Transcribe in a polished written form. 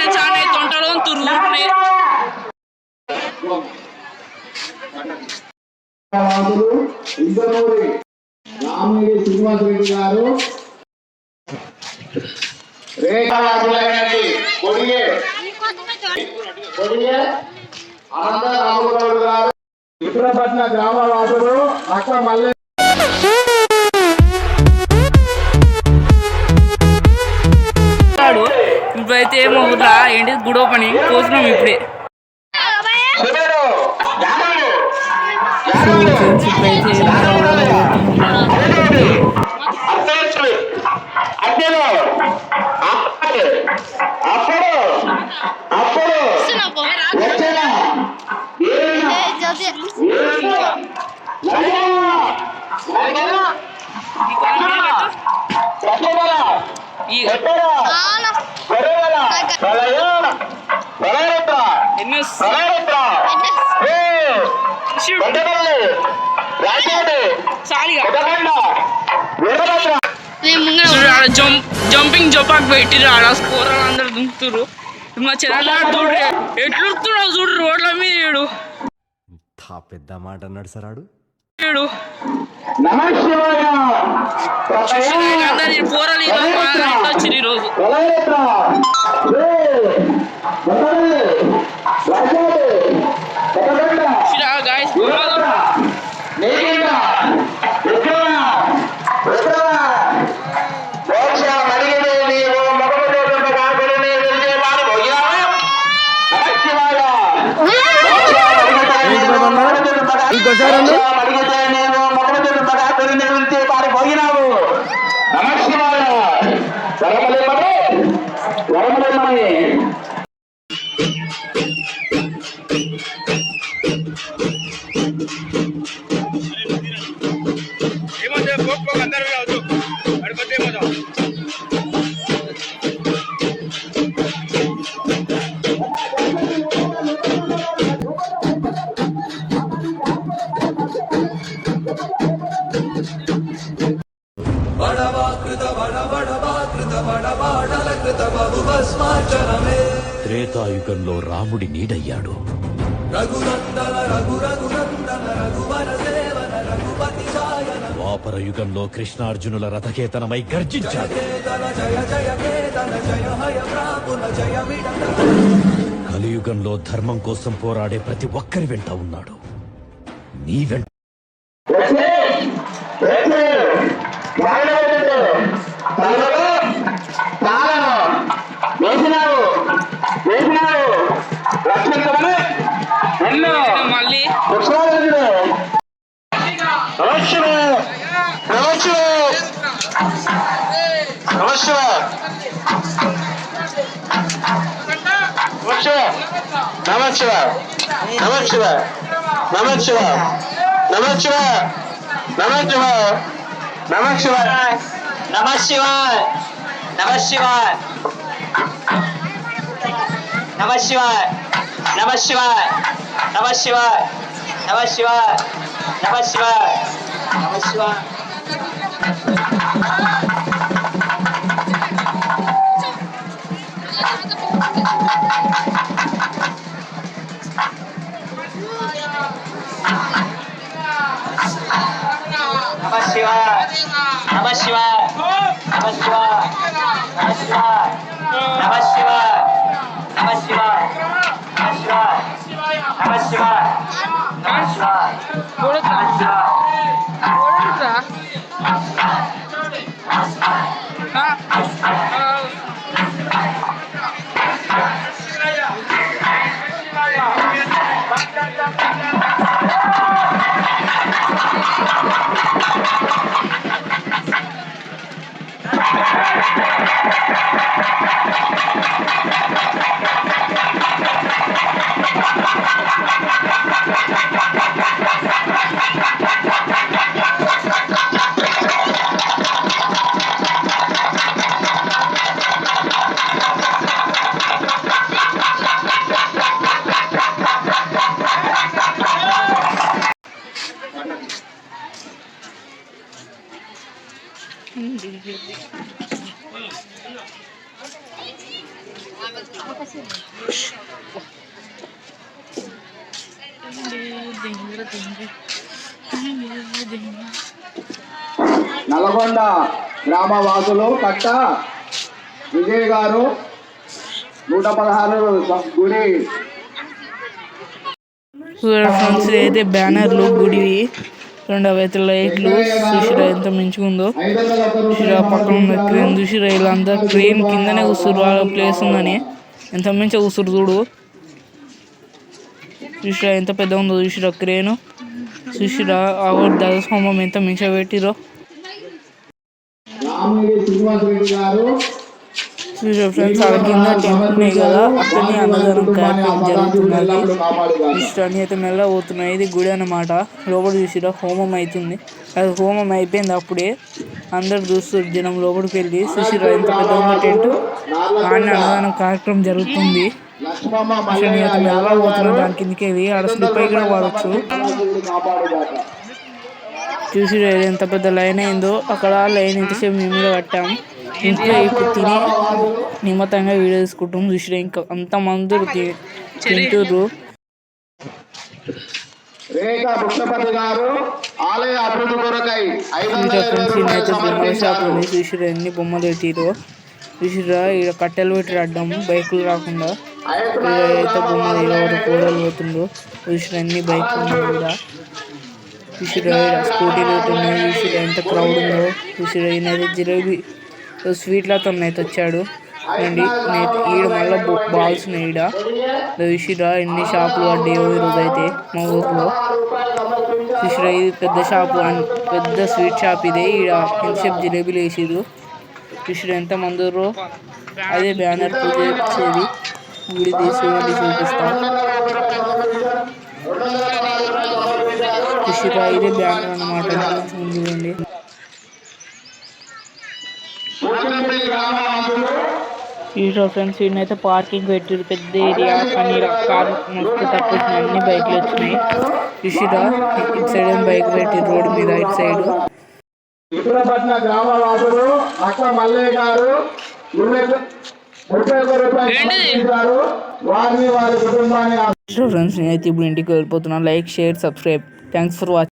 చాలా తొంటలో తుర్రు శ్రీనివాసరెడ్డి గారు అనంతరాముడు గారు ఇప్పుడపట్న గ్రామ వాసులు అక్క మల్లె ఇప్పుడైతే మా ఊర్లో ఏంటి గుడి ఓపెనింగ్ కోసినాం ఇప్పుడే. జంపింగ్ జపాక్ పెట్టిరు ఆడ స్కోర్ అందరు దుంకుతురు. మా చెల్లె ఎట్లుడుతున్నావు చూడు రోడ్ల మీద పెద్ద మాట అన్నాడు సార్ ఆడు పోరాలు వచ్చింది ఈరోజు. త్రేతాయుగంలో రాముడి నీడయ్యాడు. ద్వాపర యుగంలో కృష్ణార్జునుల రథకేతనమై గర్జించాడు. కలియుగంలో ధర్మం కోసం పోరాడే ప్రతి ఒక్కరి వెంట ఉన్నాడు. నీ వెంట మళ్ళీ నల్గొండ గ్రామ వాసులు కట్ట విజయ్ గారు 116 గుడి ఫ్రెండ్స్ అయితే బ్యానర్లు గుడివి, రెండవ అయితే లైట్లు చూసిరా ఎంత మంచిగుందో. చూసిరా పక్కన ఉన్న క్రేన్ చూసిరా, ఇలా అంతా క్రేన్ కిందనే కూర్చురు, వాళ్ళ ప్లేస్ ఉందని ఎంత మంచిగా కూర్చురు చూడు. చూసిరా ఎంత పెద్ద ఉందో చూసిరా క్రేను. చూసిరా ఆ ధ్వజస్తంభం ఎంత మంచిగా పెట్టిరో. చూసిరా ఫ్రెండ్స్ వాళ్ళ కింద టెంపుల్ ఉన్నాయి కదా, అక్కడనే అన్నదానం కార్యక్రమం జరుగుతున్నది. ఇష్టాన్ని అయితే మెల్ల పోతున్నాయి. ఇది గుడి అన్నమాట. లోపల చూసిరా హోమం అవుతుంది. అది హోమం అయిపోయింది అప్పుడే. అందరు చూస్తారు జనం లోపలికి వెళ్ళి. చూసిరా ఎంత పెద్ద ఉన్న టెంట్, ఆడనే అన్నదానం కార్యక్రమం జరుగుతుంది. ఇష్టాన్ని అయితే మెల్ల పోతున్నారు దాని కిందకి వెళ్ళి. ఆడ స్లిప్ అయి కూడా వాడచ్చు. చూసిరా ఎంత పెద్ద లైన్ అయిందో. అక్కడ లైన్ ఎంతసేపు మేము మీద కట్టాం. ఇంట్లో ఇప్పుడు తిని నిమ్మతంగా వీడియో తీసుకుంటాం. చూసిరా ఇంకా అంత మంది తింటుర్రు. బొమ్మల షాప్ ఉంది. చూసిరా ఎన్ని బొమ్మలు పెట్టిరో. చూసిరా ఇక్కడ కట్టెలు పెట్టి అడ్డం బైకులు రాకుండా. అయితే బొమ్మలు ఎవరు కూడలు పోతుండ్రు. చూసిరా అన్ని బైకులు ఉన్నాయి కూడా. చూసిరా స్కూటీలు ఉన్నాయి. చూసిరా ఎంత క్రౌడ్ ఉందో. చూసిరా ఈయనైతే జిలేబీ స్వీట్లతో అయితే వచ్చాడు. అండి ఈడ మళ్ళీ బాల్స్ ఉన్నాయి. ఈడ చూసిరా ఎన్ని షాపులు పడ్డాయో ఈరోజు అయితే మా ఊర్లో. చూసిరా ఇది పెద్ద షాపు, పెద్ద స్వీట్ షాప్ ఇది. ఈడ ఎంతసేపు జిలేబీలు వేసిరు. చూసిరా ఎంత మందిరో. అదే బ్యానర్ పూజ చేసేది గుడి తీసుకుని చూపిస్తా. చూసిరా ఇదే బ్యానర్ అన్నమాట. చూడండి చూసిరా ఫ్రెండ్స్ ఈయనైతే పార్కింగ్ పెట్టిరు పెద్ద ఏరియా. కానీ కార్ మస్తు తక్కువ అన్ని బైక్లు వచ్చినాయి. చూసిరా ఇటు సైడ్ ఏం బైక్ పెట్టిరు రోడ్డు మీద. ఇటు సైడ్ ఫ్రెండ్స్ నేనైతే ఇప్పుడు ఇంటికి వెళ్ళిపోతున్నాను. Like, share, subscribe. Thanks for watching.